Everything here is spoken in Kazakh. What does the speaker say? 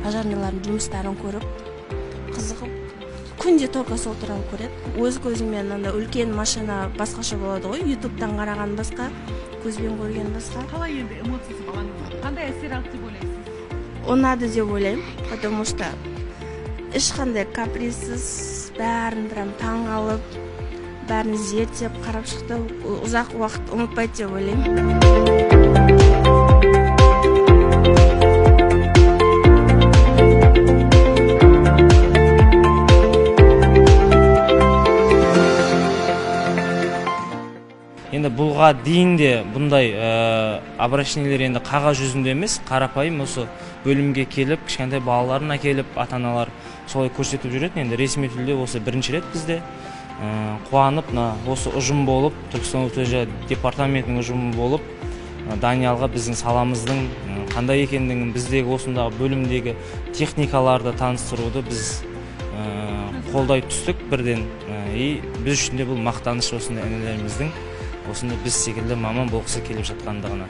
Ажармалардың жұмыстарын көріп, қызығып, күнде только сол туралы көреді. Өз көзімен анда үлкен машина басқаша болады ғой, ютубтан қараған басқа, көзбен көрген басқа. Қалай енді эмоциясы балаңызға? Қандай әсер алды деп ойлайсыз? Ұнады деп ойлаймын, потому что ешқандай капризсіз, бәрін прям таң алып, бәрін зерттеп, қарап шықты, ұзақ уақыт ұмытпайды деп ойлаймын. Енді бұлға дейін де бұндай обращениелер енді қағаз жүзінде емес, қарапайым осы бөлімге келіп, кішкентай балаларын әкеліп, ата-аналар солай көрсетіп жүреді. Енді ресми түрде осы бірінші рет бізде қуанып, осы ұжым болып, Түркістан ОТЖ департаментінің ұжымы болып, Даниялға біздің саламыздың қандай екендігін, біздегі осындағы бөлімдегі техникаларды таныстыруды біз қолдай түстік бірден. Біз үшін де бұл мақтаныш осындай інілеріміздің осында біз секілді маман болғысы келіп жатқандығына.